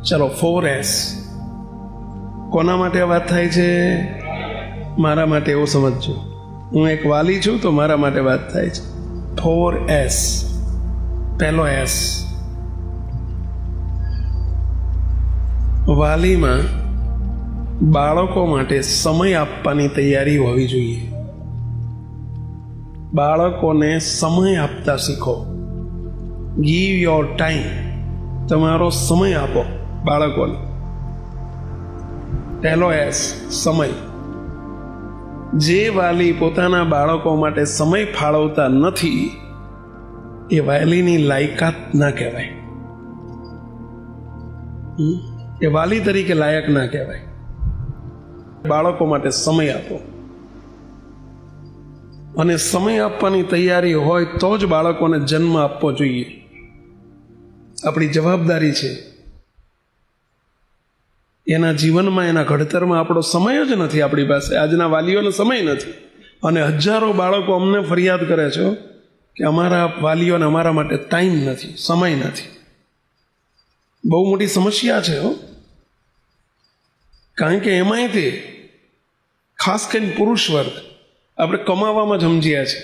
ચલો 4S કોના માટે વાત થાય છે? મારા માટે. એવું સમજજો, હું એક વાલી છું તો મારા માટે વાત થાય છે. 4S. પહેલો S, વાલીમાં બાળકો માટે સમય આપવાની તૈયારી હોવી જોઈએ. બાળકોને સમય આપતા શીખો. Give your time. તમારો સમય આપો બાળકોને. પહેલો S, સમય. જે વાલી પોતાના બાળકો માટે સમય ફાળવતા નથી એ વાલીની લાયકાત ના કહેવાય. એ વાલી તરીકે લાયક ના કહેવાય. બાળકો માટે સમય આપો, અને સમય આપવાની તૈયારી હોય તો જ બાળકોને જન્મ આપવો જોઈએ. આપણી જવાબદારી છે. એના જીવનમાં, એના ઘડતરમાં આપણો સમય જ નથી આપણી પાસે. આજના વાલીઓનો સમય નથી, અને હજારો બાળકો અમને ફરિયાદ કરે છે કે અમારા વાલીઓને અમારા માટે ટાઈમ નથી, સમય નથી. બહુ મોટી સમસ્યા છે હો. કારણ કે એમાંય તે ખાસ કરીને પુરુષ વર્ગ આપણે કમાવામાં જ સમજ્યા છે.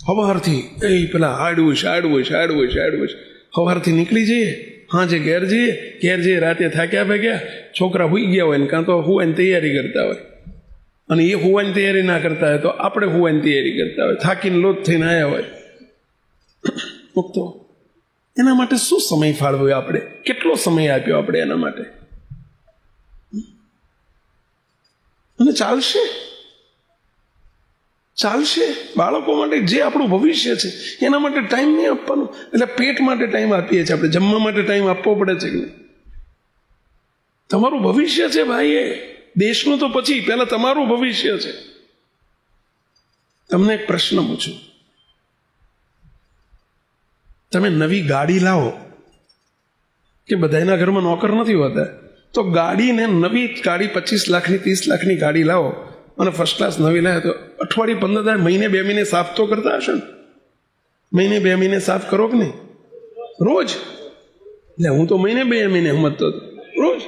સવારથી પેલા હાડવું સવારથી નીકળી જઈએ, હાજે ઘેર જઈએ, રાતે થાક્યા ભેગ્યા, છોકરા હુઈ ગયા હોય ને કાં તો હુવાની તૈયારી કરતા હોય, અને એ હુવાની તૈયારી ના કરતા હોય તો આપણે હુવાની તૈયારી કરતા હોય, થાકીને લોટ થઈને આવ્યા હોય. તો એના માટે શું સમય ફાળવ્યો આપણે? કેટલો સમય આપ્યો આપણે એના માટે? અને ચાલશે. બાળકો માટે જે આપણું ભવિષ્ય છે એના માટે ટાઈમ નહીં આપવાનો. એટલે પેટ માટે ટાઈમ આપીએ છીએ આપણે, જમવા માટે ટાઈમ આપવો પડે છે કે નહીં? તમારું ભવિષ્ય છે ભાઈ. એ દેશનું તો પછી, પહેલા તમારું ભવિષ્ય છે. તમને એક પ્રશ્ન પૂછું. તમે નવી ગાડી લાવો, કે બધાના ઘરમાં નોકર નથી હોતા, તો ગાડીને નવી ગાડી 25 લાખની 30 લાખની ગાડી લાવો અને ફર્સ્ટ ક્લાસ નવી લાવે તો અઠવાડિયે 15 દાડા, મહિને 2 મહિને સાફ તો કરતા હશે ને? મહિને 2 મહિને સાફ કરો કે નહીં? રોજ. એટલે હું તો મહિને 2 મહિને સમજતો હતો. રોજ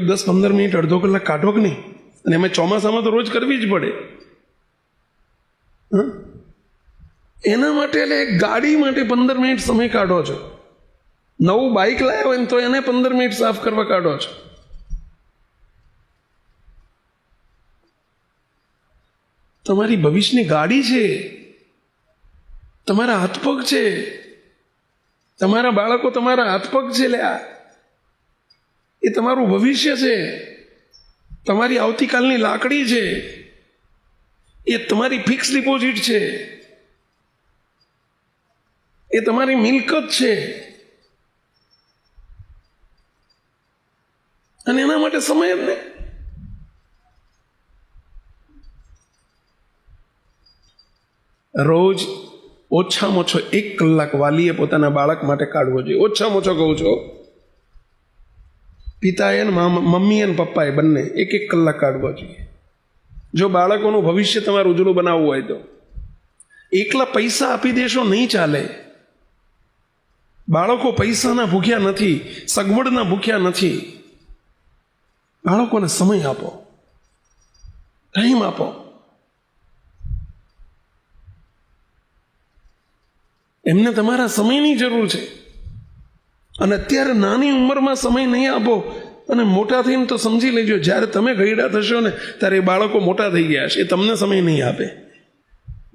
10-15 મિનિટ, અડધો કલાક કાઢો કે નહીં? અને એમાં ચોમાસામાં તો રોજ કરવી જ પડે. એના માટે, એટલે ગાડી માટે 15 મિનિટ સમય કાઢો છો. નવું બાઇક લાવ્યો હોય ને તો એને 15 મિનિટ સાફ કરવા કાઢો છો. તમારી ભવિષ્યની ગાડી છે, તમારા હાથ પગ છે, તમારા બાળકો તમારા હાથ પગ છે. લ્યા, એ તમારું ભવિષ્ય છે. તમારી આવતીકાલની લાકડી છે, એ તમારી ફિક્સ ડિપોઝિટ છે, એ તમારી મિલકત છે. અને એના માટે સમય જ નહીં. રોજ ઓછામાં ઓછો 1 કલાક વાલીએ પોતાના બાળક માટે કાઢવો જોઈએ. ઓછામાં ઓછો કહું છું. પિતાએ ને મમ્મી અને પપ્પાએ બંને 1 કલાક કાઢવો જોઈએ. જો બાળકોનું ભવિષ્ય તમારું ઉજળું બનાવવું હોય તો. એકલા પૈસા આપી દેશો નહીં ચાલે. બાળકો પૈસાના ભૂખ્યા નથી, સગવડના ભૂખ્યા નથી. બાળકોને સમય આપો, ટાઈમ આપો. એમને તમારા સમયની જરૂર છે. અને અત્યારે નાની ઉંમરમાં સમય નહીં આપો અને મોટા થઈને તો સમજી લેજો, જ્યારે તમે ગયડા થશો ને ત્યારે એ બાળકો મોટા થઈ ગયા છે, એ તમને સમય નહીં આપે.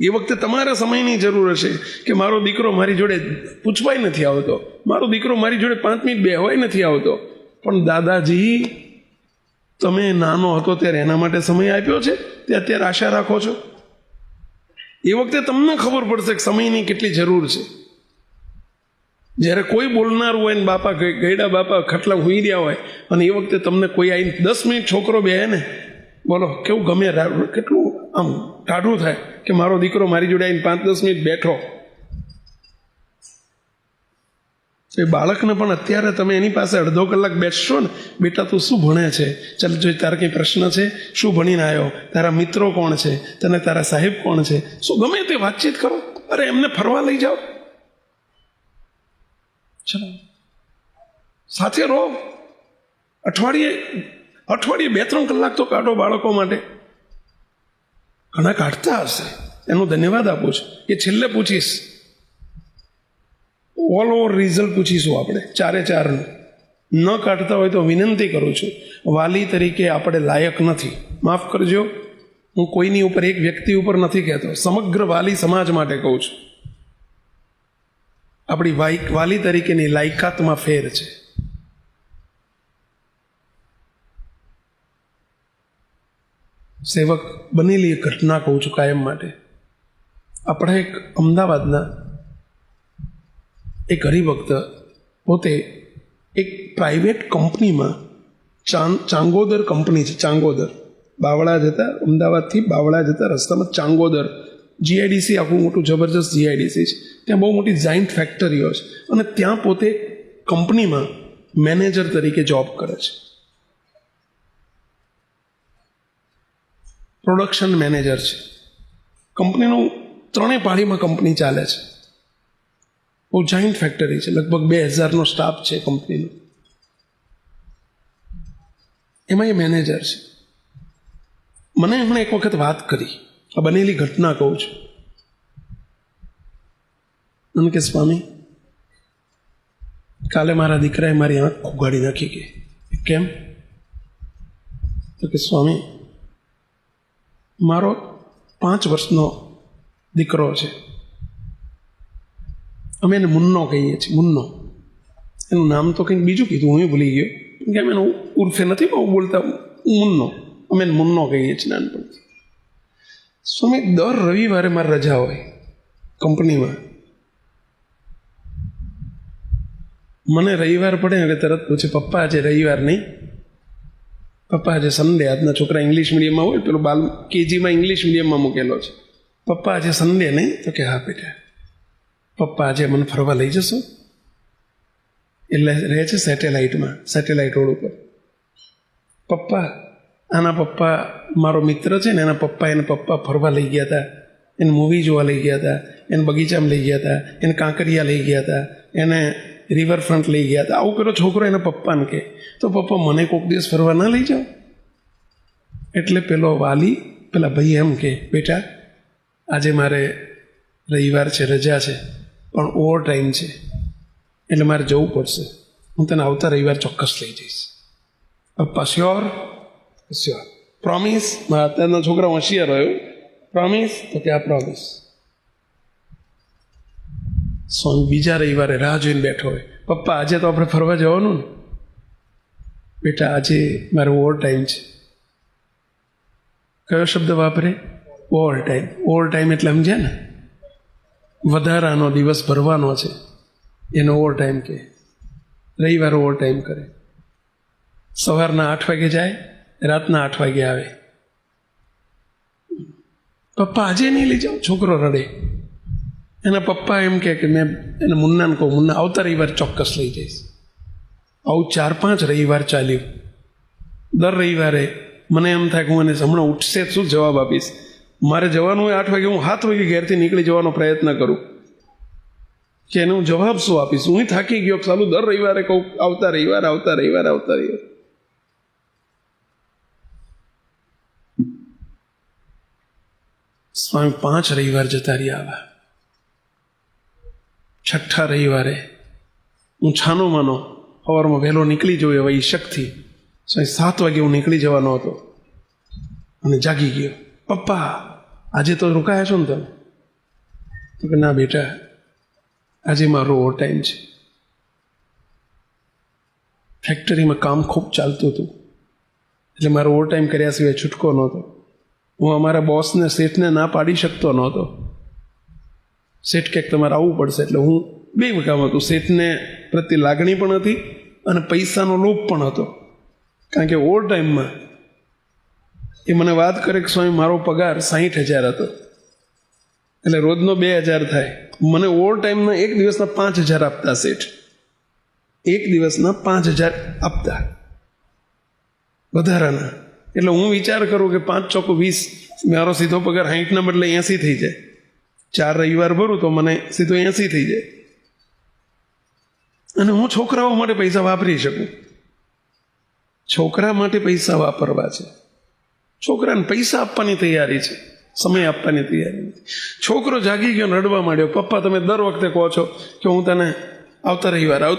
એ વખતે તમારા સમયની જરૂર હશે કે મારો દીકરો મારી જોડે પૂછવાય નથી આવતો, મારો દીકરો મારી જોડે 5 મિનિટ બેહવાય નથી આવતો. પણ દાદાજી, તમે નાનો હતો ત્યારે એના માટે સમય આપ્યો છે, તે અત્યારે આશા રાખો છો? એ વખતે તમને ખબર પડશે કે સમયની કેટલી જરૂર છે. જ્યારે કોઈ બોલનાર હોય ને બાપા, ગયડા બાપા ખટલા હુઈ રહ્યા હોય, અને એ વખતે તમને કોઈ આવીને 10 મિનિટ છોકરો બેહે ને, બોલો કેવું ગમે, કેટલું આમ ટાઢું થાય કે મારો દીકરો મારી જોડે આવીને 5-10 મિનિટ બેઠો. એ બાળકને પણ અત્યારે તમે એની પાસે અડધો કલાક બેસશો ને, બેટા તું શું ભણે છે, ચાલ જો તારા કંઈ પ્રશ્ન છે, શું ભણીને આવ્યો, તારા મિત્રો કોણ છે, તને તારા સાહેબ કોણ છે, શું ગમે તે વાતચીત કરો. અરે એમને ફરવા લઈ જાઓ. ચલો, સાથે રહો, અઠવાડિયે 2-3 કલાક તો કાઢો બાળકો માટે. ઘણા કાઢતા હશે, એનો ધન્યવાદ આપું છું. એ છેલ્લે પૂછીશ, ઓલ ઓવર રિઝલ્ટ પૂછીશું આપણે 4-4નું. ન કાઢતા હોય તો વિનંતી કરું છું, વાલી તરીકે આપણે લાયક નથી. માફ કરજો, હું કોઈની ઉપર, એક વ્યક્તિ ઉપર નથી કહેતો, સમગ્ર વાલી સમાજ માટે કહું છું. આપણી વાલી તરીકેની લાયકાતમાં ફેર છે. સેવક બનેલી એક ઘટના કહું છું કાયમ માટે. આપણા એક અમદાવાદના એક હરિભક્ત પોતે એક પ્રાઇવેટ કંપનીમાં, ચાંગોદર કંપની છે, ચાંગોદર, બાવળા જતા, અમદાવાદથી બાવળા જતા રસ્તામાં ચાંગોદર જીઆઈડીસી, આખું મોટું જબરજસ્ત જીઆઈડીસી છે. ત્યાં બહુ મોટી જાયન્ટ ફેક્ટરીઓ છે અને ત્યાં પોતે કંપનીમાં મેનેજર તરીકે જોબ કરે છે. પ્રોડક્શન મેનેજર છે. કંપનીનું 3 પાળીમાં કંપની ચાલે છે. બહુ જાયન્ટ ફેક્ટરી છે, લગભગ 2000નો સ્ટાફ છે કંપનીનો. એમાં એ મેનેજર છે. મને એમણે એક વખત વાત કરી, આ બનેલી ઘટના કહું છું. મને કે સ્વામી, કાલે મારા દીકરાએ મારી આંખ ખોગાડી નાખી. કે કેમ? તો કે સ્વામી, મારો 5 વર્ષનો દીકરો છે, અમે એને મુન્નો કહીએ છીએ. મુન્નો, એનું નામ તો કંઈક બીજું કીધું, હું ભૂલી ગયો, કે અમે એનું ઉર્ફે નથી બહુ બોલતા, મુન્નો, અમે એને મુન્નો કહીએ છીએ નાનપણથી. સ્વામી, દર રવિવારે મારી રજા હોય કંપનીમાં. મને રવિવાર પડે એટલે તરત પૂછે, પપ્પા આજે રવિવાર નહીં? પપ્પા આજે સન્ડે, આજના છોકરા ઇંગ્લિશ મીડિયમમાં હોય, પેલો બાલ કેજીમાં ઇંગ્લિશ મીડિયમમાં મૂકેલો છે. પપ્પા આજે સન્ડે નહીં? તો કે હા બેટા. પપ્પા આજે મને ફરવા લઈ જશો? એટલે રહે છે સેટેલાઇટમાં, સેટેલાઇટ રોડ ઉપર. પપ્પા, આના પપ્પા મારો મિત્ર છે ને, એના પપ્પા ફરવા લઈ ગયા હતા, એને મૂવી જોવા લઈ ગયા હતા, એને બગીચામાં લઈ ગયા હતા, એને કાંકરિયા લઈ ગયા હતા, એને રિવરફ્રન્ટ લઈ ગયા હતા. આવું પેલો છોકરો એના પપ્પાને કહે. તો પપ્પા, મને કોઈક દિવસ ફરવા ના લઈ જાઓ? એટલે પેલો વાલી, પેલા ભાઈ એમ કે, બેટા આજે મારે રવિવાર છે, રજા છે, પણ ઓવર ટાઈમ છે, એટલે મારે જવું પડશે. હું તને આવતા રવિવાર ચોક્કસ લઈ જઈશ. પપ્પા, શ્યોર? શ્યોર. પ્રોમિસ? મારા અત્યારનો છોકરા હોશિયાર રહ્યો. પ્રોમિસ? તો કે આ પ્રોમિસ. સ્વામી બીજા રવિવારે રાહ જોઈને બેઠો હોય. પપ્પા આજે તો આપણે ફરવા જવાનું ને? બેટા આજે મારો ઓવર ટાઈમ છે. કયો શબ્દ વાપરે? Over time. ઓવર ટાઈમ એટલે સમજ્યા ને, વધારાનો દિવસ ભરવાનો છે, એનો ઓવર ટાઈમ કહે. રવિવાર ઓવર ટાઈમ કરે. સવારના 8 વાગે જાય, રાતના 8 વાગે આવે. પપ્પા આજે નહીં લઈ જાઓ? છોકરો રડે. એના પપ્પા એમ કે મેં એને મુન્નાને કહું, મુન્ના આવતા રવિવાર ચોક્કસ લઈ જઈશ. આવું 4-5 રવિવાર ચાલ્યું. દર રવિવારે મને એમ થાય કે હું એને હમણાં ઉઠશે શું જવાબ આપીશ. મારે જવાનું હોય 8 વાગે, હું 7 વાગે ઘેરથી નીકળી જવાનો પ્રયત્ન કરું કે એને હું જવાબ શું આપીશ. હું થાકી ગયો, ચાલુ દર રવિવારે કહું આવતા રવિવાર, આવતા રવિવાર, આવતા રવિવાર. સ્વામી 5 રવિવાર જતા રહ્યા. આવા 6ઠ્ઠા રવિવારે હું છાનો માનો સવારમાં વહેલો નીકળી જવું એવા ઈશકથી 7 વાગે હું નીકળી જવાનો હતો અને જાગી ગયો. પપ્પા આજે તો રોકાયા છો ને તમે? તો કે ના બેટા, આજે મારો ઓવર ટાઈમ છે. ફેક્ટરીમાં કામ ખૂબ ચાલતું હતું, એટલે મારો ઓવર ટાઈમ કર્યા સિવાય છૂટકો નહોતો. હું અમારા બોસને, શેઠને ના પાડી શકતો નહોતો. શેઠ ક્યાંક તમારે આવવું પડશે, એટલે હું 2 કામ હતું. શેઠને પ્રત્યે લાગણી પણ હતી અને પૈસાનો લોભ પણ હતો. કારણ કે ઓવર ટાઈમમાં એ મને વાત કરે કે સ્વામી મારો પગાર 60,000 હતો, એટલે રોજનો 2,000 થાય. મને ઓવર ટાઈમના એક દિવસના 5,000 આપતા શેઠ. એક દિવસના 5,000 આપતા વધારાના. એટલે હું વિચાર કરું કે 5 ચોક 20, મારો સીધો પગાર 60ના બદલે 80 થઈ જાય. 4 રવિવાર ભરું તો મને સીધો 80 થઈ જાય. અને હું છોકરાઓ માટે પૈસા વાપરી શકું. છોકરા માટે પૈસા વાપરવા છે, છોકરાને પૈસા આપવાની તૈયારી છે, સમય આપવાની તૈયારી નથી. છોકરો જાગી ગયો, રડવા માંડ્યો, પપ્પા તમે દર વખતે કહો છો કે હું તને આવતા રવિવાર આ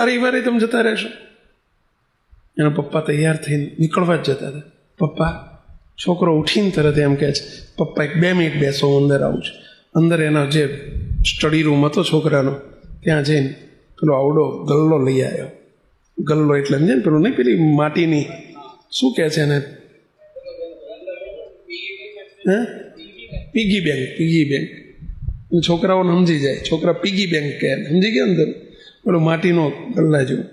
રવિવારે તમે જતા રહેશો. એના પપ્પા તૈયાર થઈને નીકળવા જ જતા હતા. પપ્પા, છોકરો ઉઠીને તરત એમ કહે છે, પપ્પા 2 મિનિટ બેસો, હું અંદર આવું છું. અંદર એના જે સ્ટડી રૂમ હતો છોકરાનો, ત્યાં જઈને પેલો આવડો ગલ્લો લઈ આવ્યો. ગલ્લો એટલે સમજે ને, પેલું નહીં, પેલી માટીની શું કહે છે એને, પીગી બેંક. છોકરાઓને સમજી જાય, છોકરા પીગી બેંક કહે, સમજી ગયા અંદર. પેલો માટીનો ગલ્લા જેવું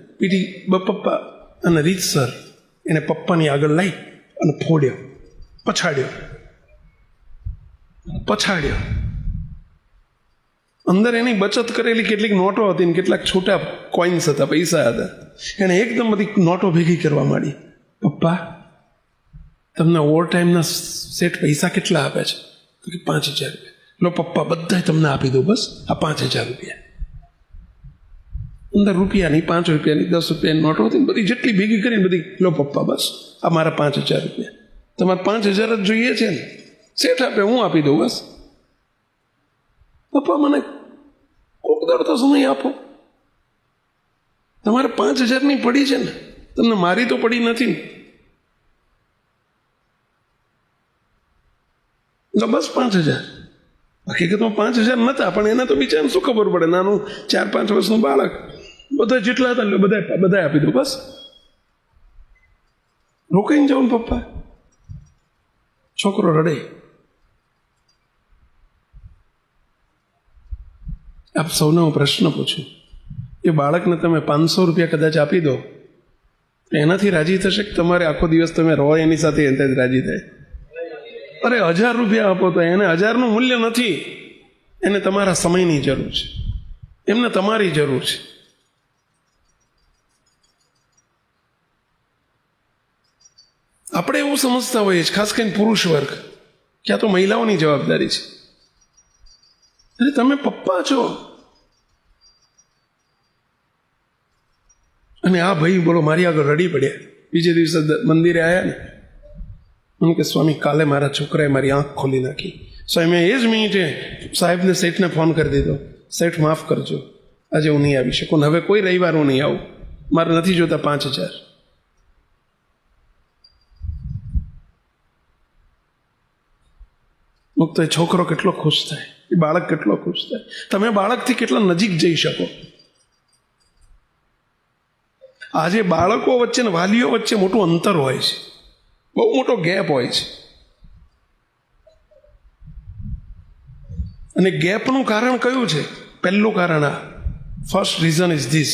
પપ્પા અને રીતસર એને પપ્પાની આગળ લાવી અને ફોડ્યો, પછાડ્યો. અંદર એની બચત કરેલી કેટલીક નોટો હતી ને કેટલાક છોટા કોઈન્સ હતા, પૈસા હતા. એને એકદમ બધી નોટો ભેગી કરવા માંડી. પપ્પા, તમને ઓવર ટાઈમના સેટ પૈસા કેટલા આપે છે? તો કે 5,000 રૂપિયા. લો પપ્પા, બધા તમને આપી દો, બસ આ 5,000 રૂપિયા. અંદર રૂપિયાની, 5 રૂપિયાની, 10 રૂપિયાની નોટો હતી, બધી જેટલી ભેગી કરીને બધી, લો પપ્પા, બસ આ મારા 5,000 રૂપિયા. તમારે 5,000 જ જોઈએ છે ને? સેઠ આપે, હું આપી દઉં, બસ. પપ્પા, મને કોક દોડતો સમય આપો. તમારે 5,000ની પડી છે ને, તમને મારી તો પડી નથી ને, બસ 5,000. હકીકતમાં 5,000 નતા, પણ એને તો બિચારાને શું ખબર પડે, નાનું 4-5 વર્ષનું બાળક, બધા જેટલા હતા બધા આપી દો, બસ. રોકાઈને જાઉં ને પપ્પા. છોકરો રડે. આપ સૌને હું પ્રશ્ન પૂછું, એ બાળકને તમે 500 રૂપિયા કદાચ આપી દો, એનાથી રાજી થશે કે તમારે આખો દિવસ તમે રહો એની સાથે એનાથી જ રાજી થાય? અરે 1,000 રૂપિયા આપો તો એને 1,000નું મૂલ્ય નથી, એને તમારા સમયની જરૂર છે, એમને તમારી જરૂર છે. આપણે એવું સમજતા હોઈએ છીએ, ખાસ કરીને પુરુષ વર્ગ, કે આ તો મહિલાઓની જવાબદારી છે. અરે તમે પપ્પા છો. અને આ ભાઈ બોલો મારી આગળ રડી પડ્યા. બીજે દિવસે મંદિરે આવ્યા ને, મને કે સ્વામી, કાલે મારા છોકરાએ મારી આંખ ખોલી નાખી. સ્વામી, એ જ મિનિટે સાહેબને, શેઠને ફોન કરી દીધો, શેઠ માફ કરજો, આજે હું નહીં આવી શકું, હવે કોઈ રવિવાર હું નહીં આવું, મારે નથી જોતા 5,000. તો એ છોકરો કેટલો ખુશ થાય, એ બાળક કેટલો ખુશ થાય. તમે બાળકથી કેટલા નજીક જઈ શકો. આજે બાળકો વચ્ચે ને વાલીઓ વચ્ચે મોટું અંતર હોય છે, બહુ મોટો ગેપ હોય છે. અને ગેપનું કારણ કયું છે? પહેલું કારણ આ, ફર્સ્ટ રીઝન ઇઝ ધીસ.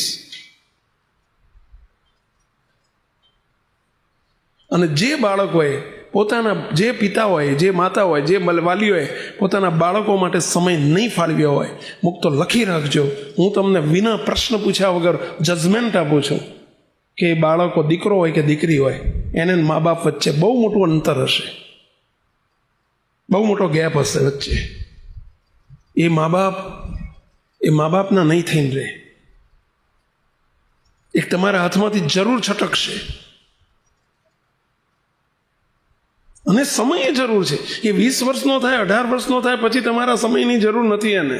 અને જે બાળકોએ પોતાના, જે પિતા હોય, જે માતા હોય, જે વાલીઓએ પોતાના બાળકો માટે સમય નહીં ફાળવ્યો હોય, મુક્તો લખી રાખજો. હું તમને વિના પ્રશ્ન પૂછ્યા વગર જજમેન્ટ આપું છું કે બાળકો, દીકરો હોય કે દીકરી હોય, એને મા બાપ વચ્ચે બહુ મોટું અંતર હશે, બહુ મોટો ગેપ હશે વચ્ચે. એ મા બાપના નહીં થઈને રહે. એક તમારા હાથમાંથી જરૂર છટકશે. અને સમયે જરૂર છે. એ 20 વર્ષનો થાય, 18 વર્ષનો થાય પછી તમારા સમયની જરૂર નથી એને.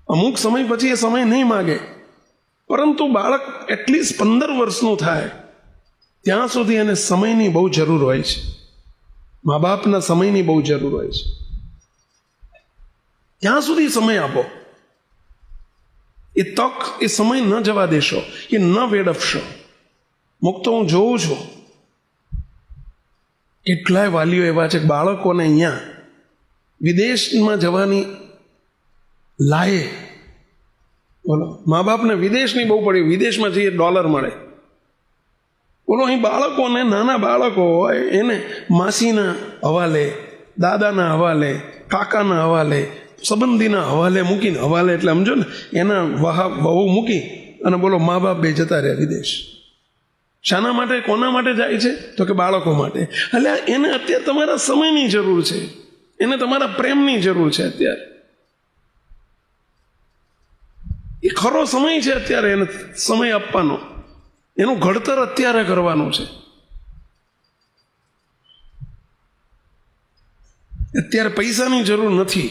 અમુક સમય પછી એ સમય નહીં માગે. પરંતુ બાળક એટલીસ્ટ 15 વર્ષનું થાય ત્યાં સુધી એને સમયની બહુ જરૂર હોય છે. મા બાપના સમયની બહુ જરૂર હોય છે. ત્યાં સુધી સમય આપો. એ તક, એ સમય ન જવા દેશો, એ ન વેડફશો. મુક્ત હું જોઉં છું કેટલાય વાલીઓ એવા છે, બાળકોને અહીંયા વિદેશમાં જવાની લાયે, બોલો, મા બાપને વિદેશની બહુ પડી, વિદેશમાં જઈએ $, મળે. બોલો, અહીં બાળકોને, નાના બાળકો હોય એને માસીના હવાલે, દાદાના હવાલે, કાકાના હવાલે, સંબંધીના હવાલે મૂકીને, હવાલે એટલે સમજો ને, એના વહુ મૂકી અને બોલો મા બાપ બે જતા રહ્યા વિદેશ. શાના માટે, કોના માટે જાય છે? તો કે બાળકો માટે. એટલે એને અત્યારે તમારા સમયની જરૂર છે, એને તમારા પ્રેમની જરૂર છે અત્યારે. એ ખરો સમય છે અત્યારે એને સમય આપવાનો, એનું ઘડતર અત્યારે કરવાનું છે. અત્યારે પૈસાની જરૂર નથી.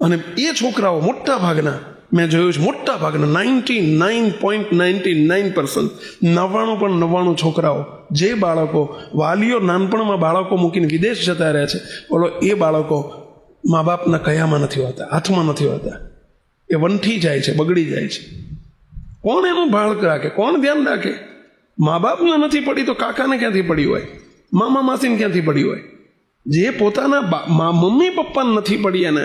અને એ છોકરાઓ મોટા ભાગના મેં જોયું છે, મોટા ભાગના 99.99% 99 છોકરાઓ, જે બાળકો વાલીઓ નાનપણમાં બાળકો મૂકીને વિદેશ જતા રહ્યા છે, બોલો એ બાળકો મા બાપના કયામાં નથી હોતા, હાથમાં નથી હોતા. એ વંઠી જાય છે, બગડી જાય છે. કોણ એનું બાળક રાખે? કોણ ધ્યાન રાખે? મા બાપને નથી પડી તો કાકાને ક્યાંથી પડી હોય? મામા માસીને ક્યાંથી પડી હોય? જે પોતાના મમ્મી પપ્પાને નથી પડી એને,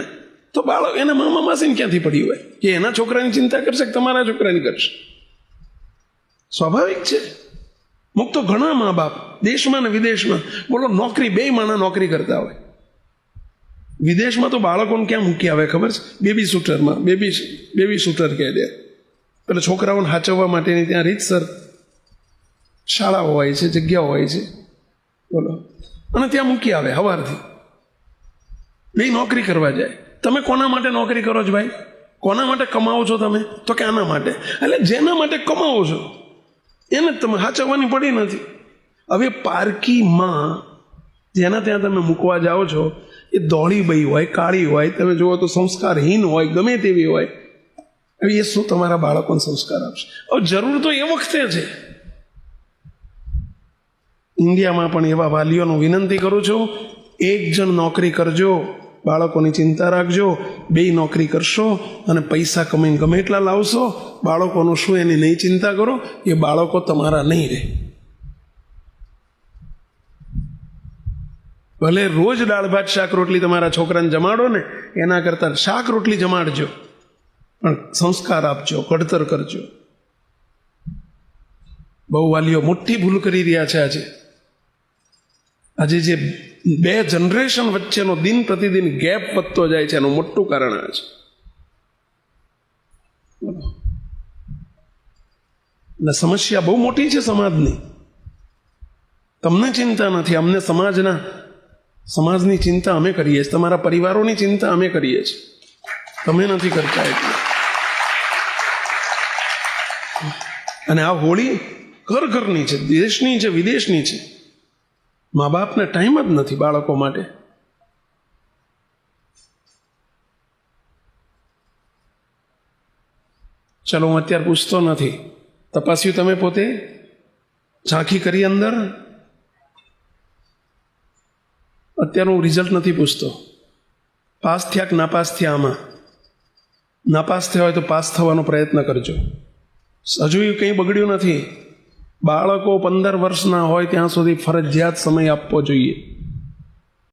તો બાળક એના મામા માસીને ક્યાંથી પડી હોય? કે એના છોકરાની ચિંતા કરશે કે તમારા છોકરાની કરશે? સ્વાભાવિક છે. મુક તો ઘણા મા બાપ દેશમાં ને વિદેશમાં, બોલો નોકરી, બે માણા નોકરી કરતા હોય. વિદેશમાં તો બાળકોને ક્યાં મૂકી આવે ખબર છે? બેબી શૂટરમાં, બેબી શૂટર કહે દે. પેલા છોકરાઓને સાચવવા માટેની ત્યાં રીતસર શાળાઓ હોય છે, જગ્યાઓ હોય છે, બોલો, અને ત્યાં મૂકી આવે સવારથી. બે નોકરી કરવા જાય. તમે કોના માટે નોકરી કરો છો ભાઈ? કોના માટે કમાવો છો તમે? તો કે આના માટે. એટલે જેના માટે કમાવો છો એને જ તમે સાચવવાની પડી નથી. હવે પારકીમાં જેના ત્યાં તમે મૂકવા જાઓ છો, એ દોડી બઈ હોય, કાળી હોય, તમે જુઓ તો સંસ્કારહીન હોય, ગમે તેવી હોય. હવે એ શું તમારા બાળકોને સંસ્કાર આપશે? હવે જરૂર તો એ વખતે છે. ઇન્ડિયામાં પણ એવા વાલીઓને વિનંતી કરું છું, એક જણ નોકરી કરજો, બાળકોની ચિંતા રાખજો. બે નોકરી કરશો અને પૈસા કમાઈને ગમે એટલા લાવશો, બાળકોનું શું એની નહીં ચિંતા કરો. એ બાળકો તમારા નહીં રહે. ભલે રોજ દાળ ભાત શાક રોટલી તમારા છોકરાને જમાડો ને, એના કરતાં શાક રોટલી જમાડજો, પણ સંસ્કાર આપજો, ઘડતર કરજો. બહુ વાલીઓ મોટી ભૂલ કરી રહ્યા છે. આજે જે બે જનરેશન વચ્ચેનો દિન પ્રતિદિન ગેપ વધતો જાય છે, એનું મોટું કારણ આ છે. એટલે સમસ્યા બહુ મોટી છે સમાજની. તમને ચિંતા નથી, અમને સમાજની ચિંતા અમે કરીએ છીએ, તમારા પરિવારોની ચિંતા અમે કરીએ છીએ, તમે નથી કરતા. એટલે અને આ હોળી ઘર ઘરની છે, દેશની છે, વિદેશની છે. મા બાપને ટાઈમ જ નથી બાળકો માટે. ચલો, હું અત્યારે પૂછતો નથી. તપાસ્યું તમે પોતે? ઝાંખી કરી અંદર? અત્યારે હું રિઝલ્ટ નથી પૂછતો. પાસ થયા કે નાપાસ થયા? આમાં નાપાસ થયા હોય તો પાસ થવાનો પ્રયત્ન કરજો. હજુ કંઈ બગડ્યું નથી. બાળકો 15 વર્ષના હોય ત્યાં સુધી ફરજિયાત સમય આપવો જોઈએ.